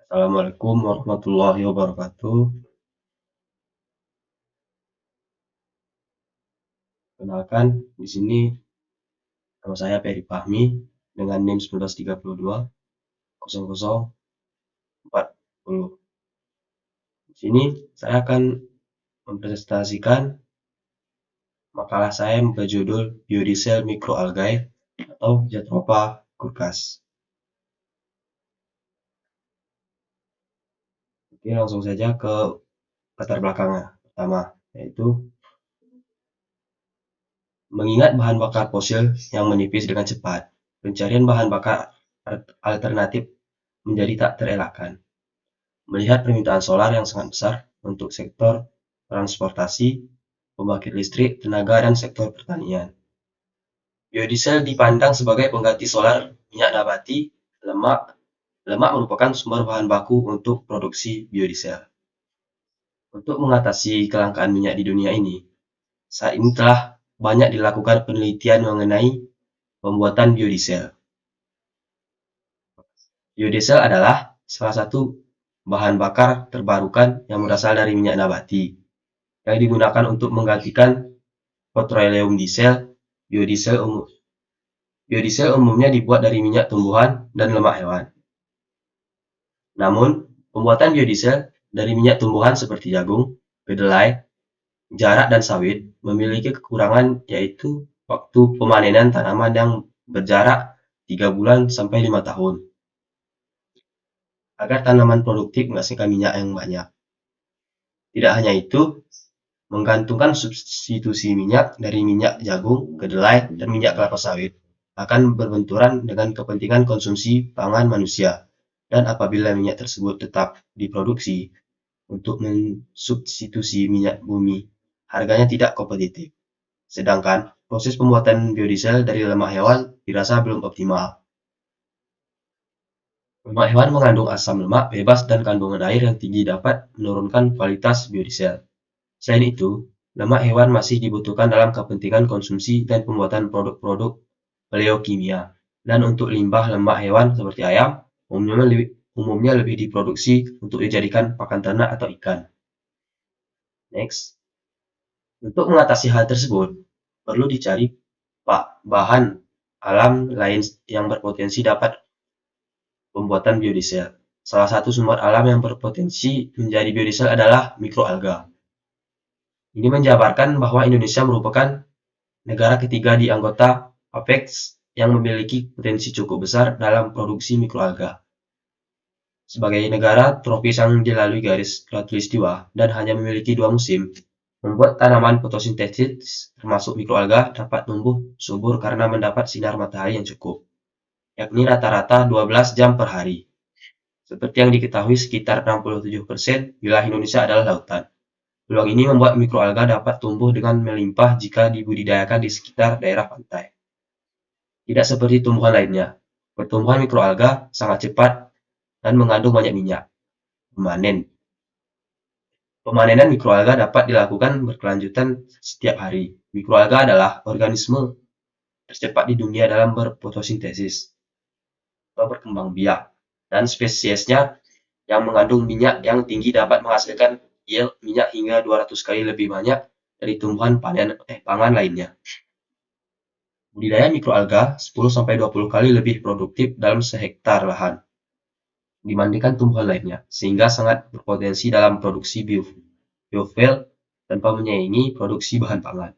Assalamualaikum warahmatullahi wabarakatuh. Kenalkan, di sini nama saya Peri Fahmi dengan NIM 1932 0040. Di sini saya akan mempresentasikan makalah saya yang berjudul Biodiesel Microalgae atau Jatropha curcas. Oke, langsung saja ke latar belakangnya. Pertama, yaitu mengingat bahan bakar fosil yang menipis dengan cepat, pencarian bahan bakar alternatif menjadi tak terelakkan. Melihat permintaan solar yang sangat besar untuk sektor transportasi, pembangkit listrik, tenaga, dan sektor pertanian. Biodiesel dipandang sebagai pengganti solar, minyak nabati, lemak. Lemak merupakan sumber bahan baku untuk produksi biodiesel. Untuk mengatasi kelangkaan minyak di dunia ini, saat ini telah banyak dilakukan penelitian mengenai pembuatan biodiesel. Biodiesel adalah salah satu bahan bakar terbarukan yang berasal dari minyak nabati, yang digunakan untuk menggantikan petroleum diesel. Biodiesel umumnya dibuat dari minyak tumbuhan dan lemak hewan. Namun, pembuatan biodiesel dari minyak tumbuhan seperti jagung, kedelai, jarak, dan sawit memiliki kekurangan, yaitu waktu pemanenan tanaman yang berjarak 3 bulan sampai 5 tahun agar tanaman produktif menghasilkan minyak yang banyak. Tidak hanya itu, menggantungkan substitusi minyak dari minyak jagung, kedelai, dan minyak kelapa sawit akan berbenturan dengan kepentingan konsumsi pangan manusia, dan apabila minyak tersebut tetap diproduksi untuk mensubstitusi minyak bumi, harganya tidak kompetitif. Sedangkan proses pembuatan biodiesel dari lemak hewan dirasa belum optimal. Lemak hewan mengandung asam lemak bebas dan kandungan air yang tinggi dapat menurunkan kualitas biodiesel. Selain itu, lemak hewan masih dibutuhkan dalam kepentingan konsumsi dan pembuatan produk-produk oleokimia. Dan untuk limbah lemak hewan seperti ayam, umumnya lebih diproduksi untuk dijadikan pakan ternak atau ikan. Next. Untuk mengatasi hal tersebut, perlu dicari bahan alam lain yang berpotensi dapat pembuatan biodiesel. Salah satu sumber alam yang berpotensi menjadi biodiesel adalah mikroalga. Ini menjabarkan bahwa Indonesia merupakan negara ketiga di anggota APEC yang memiliki potensi cukup besar dalam produksi mikroalga. Sebagai negara tropis yang dilalui garis khatulistiwa dan hanya memiliki 2 musim, membuat tanaman fotosintesis termasuk mikroalga dapat tumbuh subur karena mendapat sinar matahari yang cukup, yakni rata-rata 12 jam per hari. Seperti yang diketahui, sekitar 67% wilayah Indonesia adalah lautan. Peluang ini membuat mikroalga dapat tumbuh dengan melimpah jika dibudidayakan di sekitar daerah pantai. Tidak seperti tumbuhan lainnya, pertumbuhan mikroalga sangat cepat dan mengandung banyak minyak. Pemanenan mikroalga dapat dilakukan berkelanjutan setiap hari. Mikroalga adalah organisme tercepat di dunia dalam berfotosintesis atau berkembang biak, dan spesiesnya yang mengandung minyak yang tinggi dapat menghasilkan yield minyak hingga 200 kali lebih banyak dari tumbuhan pangan lainnya. Budidaya mikroalga 10-20 kali lebih produktif dalam sehektar lahan dibandingkan tumbuhan lainnya, sehingga sangat berpotensi dalam produksi biofuel tanpa menyaingi produksi bahan pangan.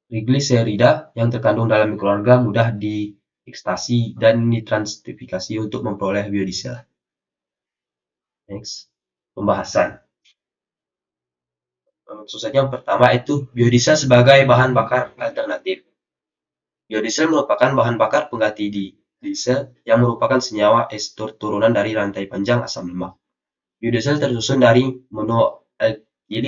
Triglycerida yang terkandung dalam mikroalga mudah diekstasi dan ditranskriптasi untuk memperoleh biodiesel. Next, pembahasan. Langsung saja yang pertama itu biodiesel sebagai bahan bakar alternatif. Biodiesel merupakan bahan bakar pengganti diesel yang merupakan senyawa ester turunan dari rantai panjang asam lemak. Biodiesel tersusun dari monoalkyl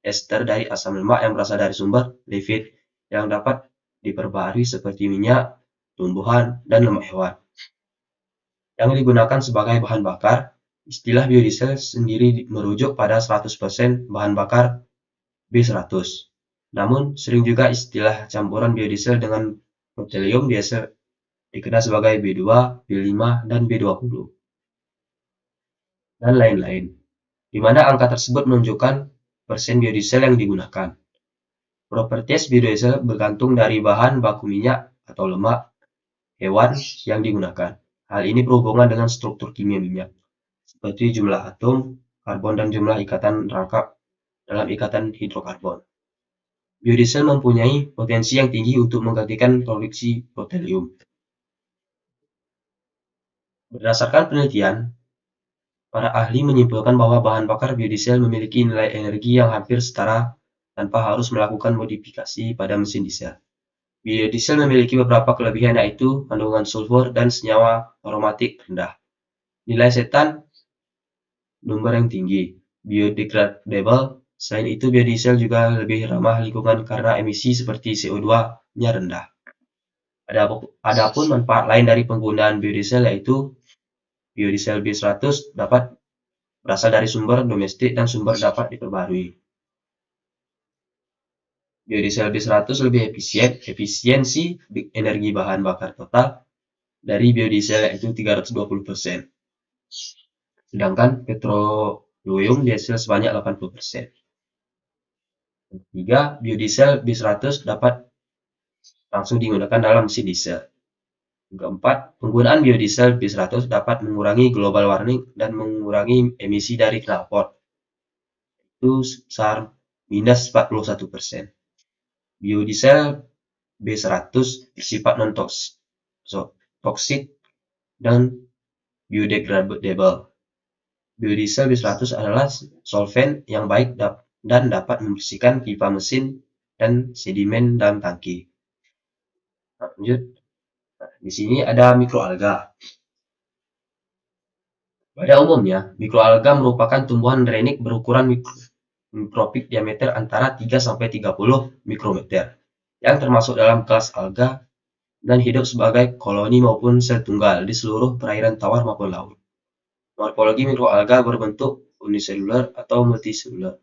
ester dari asam lemak yang berasal dari sumber lipid yang dapat diperbarui seperti minyak tumbuhan dan lemak hewan yang digunakan sebagai bahan bakar. Istilah biodiesel sendiri merujuk pada 100% bahan bakar B100. Namun, sering juga istilah campuran biodiesel dengan petroleum diesel dikenal sebagai B2, B5, dan B20. dan lain-lain, di mana angka tersebut menunjukkan persen biodiesel yang digunakan. Properties biodiesel bergantung dari bahan baku minyak atau lemak hewan yang digunakan. Hal ini berhubungan dengan struktur kimia minyak, seperti jumlah atom karbon dan jumlah ikatan rangkap dalam ikatan hidrokarbon. Biodiesel mempunyai potensi yang tinggi untuk menggantikan produksi petroleum. Berdasarkan penelitian, para ahli menyimpulkan bahwa bahan bakar biodiesel memiliki nilai energi yang hampir setara tanpa harus melakukan modifikasi pada mesin diesel. Biodiesel memiliki beberapa kelebihan, yaitu kandungan sulfur dan senyawa aromatik rendah, nilai setan number yang tinggi, biodegradable. Selain itu, biodiesel juga lebih ramah lingkungan karena emisi seperti CO2-nya rendah. Adapun manfaat lain dari penggunaan biodiesel yaitu biodiesel B100 dapat berasal dari sumber domestik dan sumber dapat diperbarui. Biodiesel B100 lebih efisiensi energi bahan bakar total dari biodiesel yaitu 320%. Sedangkan petroleum diesel sebanyak 80%. Ketiga, biodiesel B100 dapat langsung digunakan dalam mesin diesel. Keempat, penggunaan biodiesel B100 dapat mengurangi global warming dan mengurangi emisi dari knalpot. Itu sebesar minus 41%. Biodiesel B100 bersifat non-toksik dan biodegradable. Biodiesel B100 adalah solvent yang baik dan dapat membersihkan pipa mesin dan sedimen dalam tangki. Lanjut. Di sini ada mikroalga. Pada umumnya, mikroalga merupakan tumbuhan renik berukuran mikrofik diameter antara 3-30 mikrometer, yang termasuk dalam kelas alga dan hidup sebagai koloni maupun sel tunggal di seluruh perairan tawar maupun laut. Morfologi mikroalga berbentuk uniseluler atau multiseluler,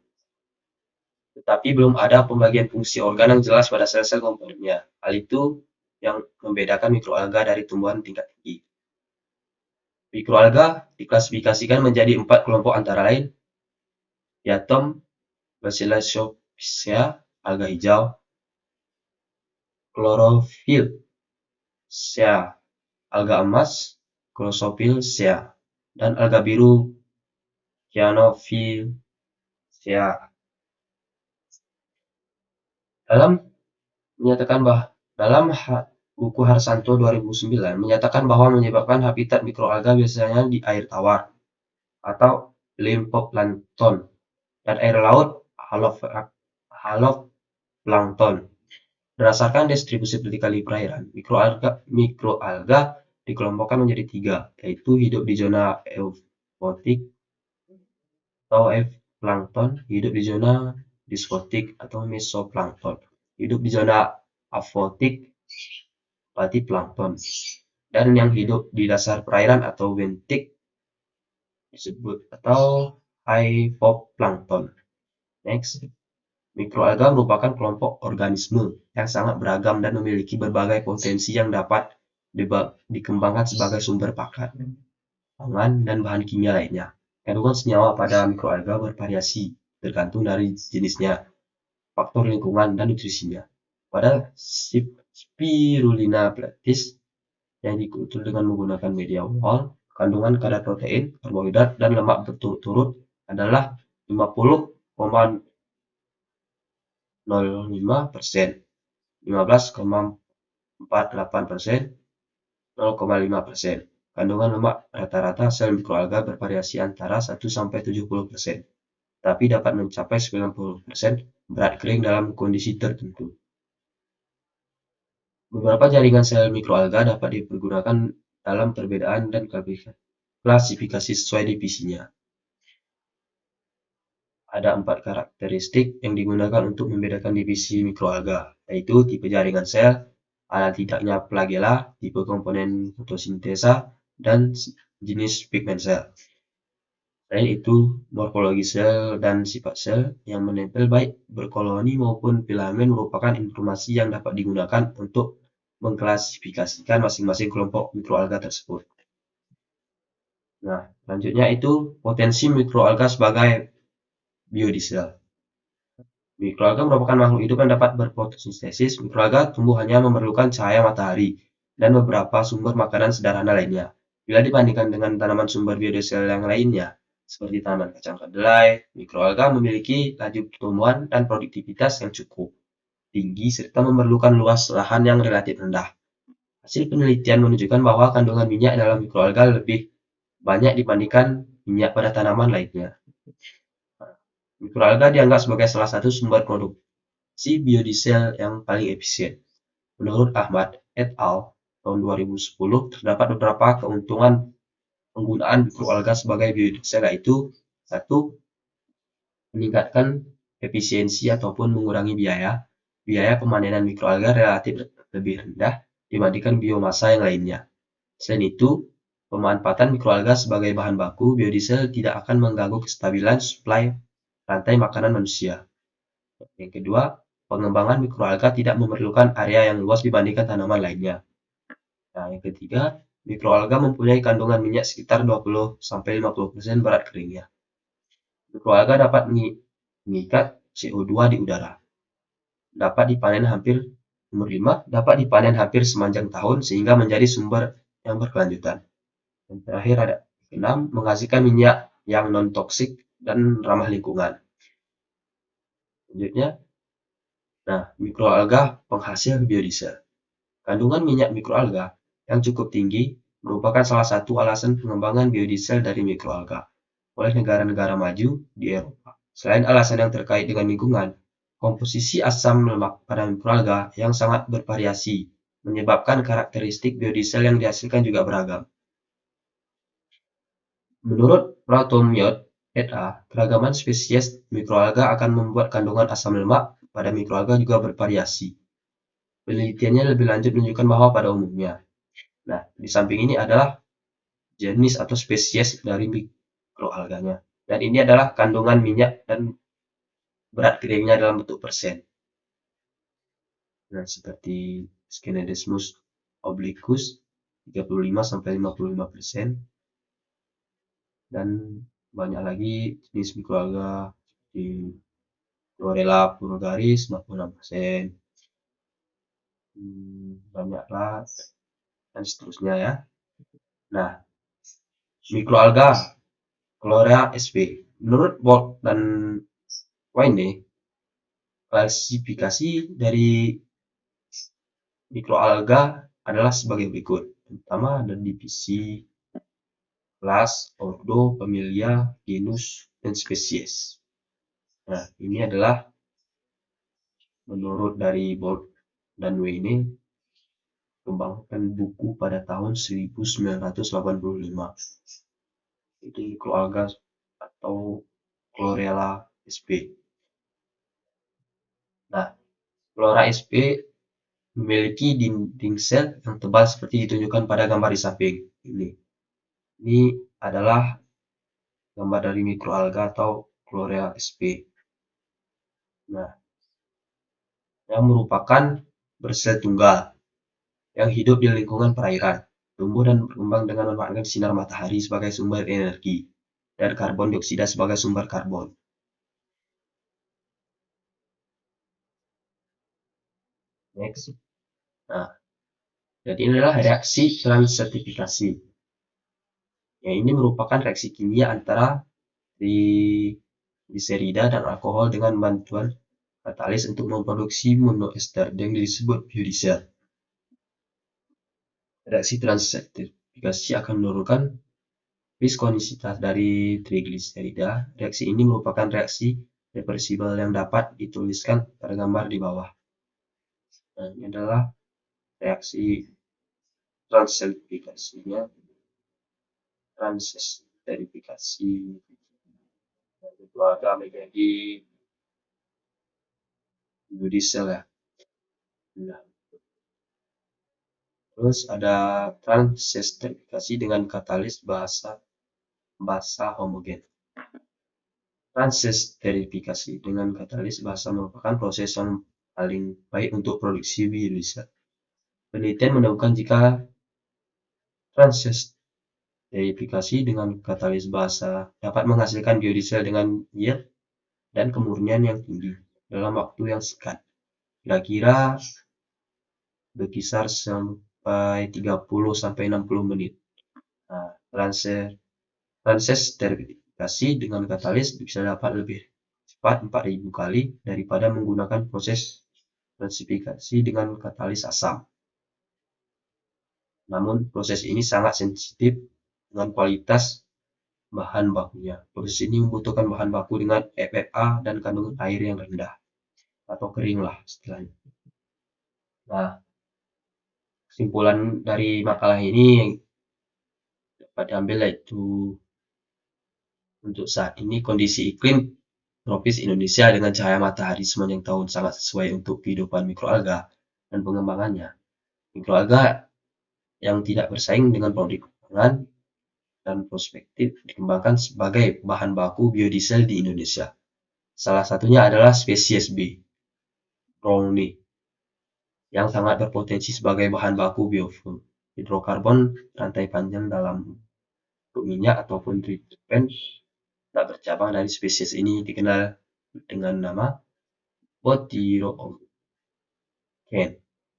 tetapi belum ada pembagian fungsi organ yang jelas pada sel-sel komponennya. Hal itu yang membedakan mikroalga dari tumbuhan tingkat tinggi. Mikroalga diklasifikasikan menjadi 4 kelompok antara lain: diatom, Bacillophyceae, alga hijau, Chlorophyllaceae, alga emas, Chrysophylacea, dan alga biru Cyanophyllaceae. Dalam buku Harsanto 2009 menyatakan bahwa menyebabkan habitat mikroalga biasanya di air tawar atau limfoplankton dan air laut haloplankton. Berdasarkan distribusi vertikal di perairan, mikroalga dikelompokkan menjadi 3, yaitu hidup di zona eufotik atau euplankton, hidup di zona disfotik atau mesoplankton, hidup di zona afotik plankton, dan yang hidup di dasar perairan atau bentik disebut atau hypoplankton. Next, mikroalga merupakan kelompok organisme yang sangat beragam dan memiliki berbagai potensi yang dapat dikembangkan sebagai sumber pakan, pangan, dan bahan kimia lainnya. Kandungan senyawa pada mikroalga bervariasi tergantung dari jenisnya, faktor lingkungan, dan nutrisinya. Pada Spirulina platypus yang dikultur dengan menggunakan media wall, kandungan kadar protein, karbohidrat, dan lemak berturut-turut adalah 50,05%, 15,48%, 0,5%. Kandungan lemak rata-rata sel mikroalga bervariasi antara 1-70%, tapi dapat mencapai 90% berat kering dalam kondisi tertentu. Beberapa jaringan sel mikroalga dapat dipergunakan dalam perbedaan dan klasifikasi sesuai divisinya. Ada 4 karakteristik yang digunakan untuk membedakan divisi mikroalga, yaitu tipe jaringan sel, ada tidaknya flagella, tipe komponen fotosintesa, dan jenis pigmen sel. Selain itu, morfologi sel dan sifat sel yang menempel baik berkoloni maupun filamen merupakan informasi yang dapat digunakan untuk mengklasifikasikan masing-masing kelompok mikroalga tersebut. Nah, selanjutnya itu potensi mikroalga sebagai biodiesel. Mikroalga merupakan makhluk hidup yang dapat berfotosintesis. Mikroalga tumbuh hanya memerlukan cahaya matahari dan beberapa sumber makanan sederhana lainnya. Bila dibandingkan dengan tanaman sumber biodiesel yang lainnya, seperti tanaman kacang kedelai, mikroalga memiliki laju pertumbuhan dan produktivitas yang cukup tinggi serta memerlukan luas lahan yang relatif rendah. Hasil penelitian menunjukkan bahwa kandungan minyak dalam mikroalga lebih banyak dibandingkan minyak pada tanaman lainnya. Mikroalga dianggap sebagai salah satu sumber produksi biodiesel yang paling efisien. Menurut Ahmad et al. Tahun 2010, terdapat beberapa keuntungan penggunaan mikroalga sebagai biodiesel, yaitu satu, meningkatkan efisiensi ataupun mengurangi biaya. Biaya pemanenan mikroalga relatif lebih rendah dibandingkan biomasa yang lainnya. Selain itu, pemanfaatan mikroalga sebagai bahan baku biodiesel tidak akan mengganggu kestabilan suplai rantai makanan manusia. Yang kedua, pengembangan mikroalga tidak memerlukan area yang luas dibandingkan tanaman lainnya. Nah, yang ketiga, mikroalga mempunyai kandungan minyak sekitar 20-50% berat keringnya. Mikroalga dapat mengikat CO2 di udara. Dapat dipanen hampir Nomor 5, dapat dipanen hampir sepanjang tahun sehingga menjadi sumber yang berkelanjutan. Yang terakhir ada 6, menghasilkan minyak yang non-toksik dan ramah lingkungan. Selanjutnya, mikroalga penghasil biodiesel. Kandungan minyak mikroalga yang cukup tinggi merupakan salah satu alasan pengembangan biodiesel dari mikroalga oleh negara-negara maju di Eropa. Selain alasan yang terkait dengan lingkungan, komposisi asam lemak pada mikroalga yang sangat bervariasi menyebabkan karakteristik biodiesel yang dihasilkan juga beragam. Menurut Platomiot et al., keragaman spesies mikroalga akan membuat kandungan asam lemak pada mikroalga juga bervariasi. Penelitiannya lebih lanjut menunjukkan bahwa pada umumnya. Nah, di samping ini adalah jenis atau spesies dari mikroalganya. Dan ini adalah kandungan minyak dan berat keringnya dalam bentuk persen. Nah, seperti Scindedesmus obliquus 35-55%, dan banyak lagi jenis mikroalga di Chlorella vulgaris 56%, banyaklah dan seterusnya ya. Nah, mikroalga Chlorella sp. Menurut Bolt dan Wayne, klasifikasi dari mikroalga adalah sebagai berikut. Pertama ada divisi, kelas, ordo, familia, genus, dan spesies. Nah, ini adalah menurut dari Bolt dan Wayne kembangkan buku pada tahun 1985. Itu mikroalga atau Chlorella sp. Nah, Chlorella sp memiliki dinding sel yang tebal seperti ditunjukkan pada gambar di samping ini. Ini adalah gambar dari mikroalga atau Chlorella sp. Nah, yang merupakan bersel tunggal yang hidup di lingkungan perairan, tumbuh dan berkembang dengan memanfaatkan sinar matahari sebagai sumber energi dan karbon dioksida sebagai sumber karbon. Next. Nah, jadi ini adalah reaksi transsertifikasi. Ya, ini merupakan reaksi kimia antara trigliserida dan alkohol dengan bantuan katalis untuk memproduksi monoester yang disebut biodiesel. Reaksi transsertifikasi akan menurunkan viskonisitas dari trigliserida. Reaksi ini merupakan reaksi reversibel yang dapat dituliskan pada gambar di bawah. Nah, ini adalah reaksi transsertifikasinya. Transesterifikasi itu agak menjadi biodiesel ya. Nah, terus ada transesterifikasi dengan katalis basa homogen. Transesterifikasi dengan katalis basa merupakan proses yang paling baik untuk produksi biodiesel. Penelitian menemukan jika transesterifikasi Deifikasi dengan katalis basa dapat menghasilkan biodiesel dengan yield dan kemurnian yang tinggi dalam waktu yang singkat, kira-kira berkisar sampai 30-60 menit. Nah, proses derifikasi dengan katalis bisa dapat lebih cepat 4000 kali daripada menggunakan proses transfikasi dengan katalis asam. Namun proses ini sangat sensitif dengan kualitas bahan bakunya. Proses ini membutuhkan bahan baku dengan FFA dan kandungan air yang rendah atau kering lah istilahnya. Nah, kesimpulan dari makalah ini yang dapat diambil yaitu untuk saat ini kondisi iklim tropis Indonesia dengan cahaya matahari sepanjang tahun sangat sesuai untuk kehidupan mikroalga dan pengembangannya. Mikroalga yang tidak bersaing dengan produk pangan dan prospektif dikembangkan sebagai bahan baku biodiesel di Indonesia. Salah satunya adalah spesies B, Brownie, yang sangat berpotensi sebagai bahan baku biofuel. Hidrokarbon rantai panjang dalam bentuk minyak ataupun tryptophan tak bercabang dari spesies ini dikenal dengan nama butyrocane,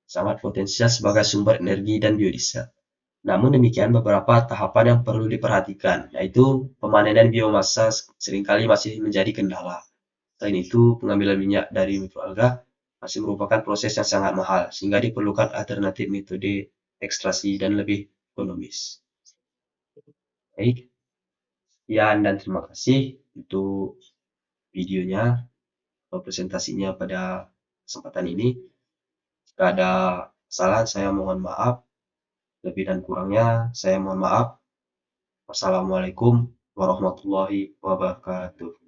sangat potensial sebagai sumber energi dan biodiesel. Namun demikian beberapa tahapan yang perlu diperhatikan, yaitu pemanenan biomasa seringkali masih menjadi kendala. Selain itu, pengambilan minyak dari mikroalga masih merupakan proses yang sangat mahal, sehingga diperlukan alternatif metode ekstraksi dan lebih ekonomis. Baik, sekian dan terima kasih untuk videonya atau presentasinya pada kesempatan ini. Jika ada kesalahan, saya mohon maaf. Lebih dan kurangnya, saya mohon maaf. Wassalamualaikum warahmatullahi wabarakatuh.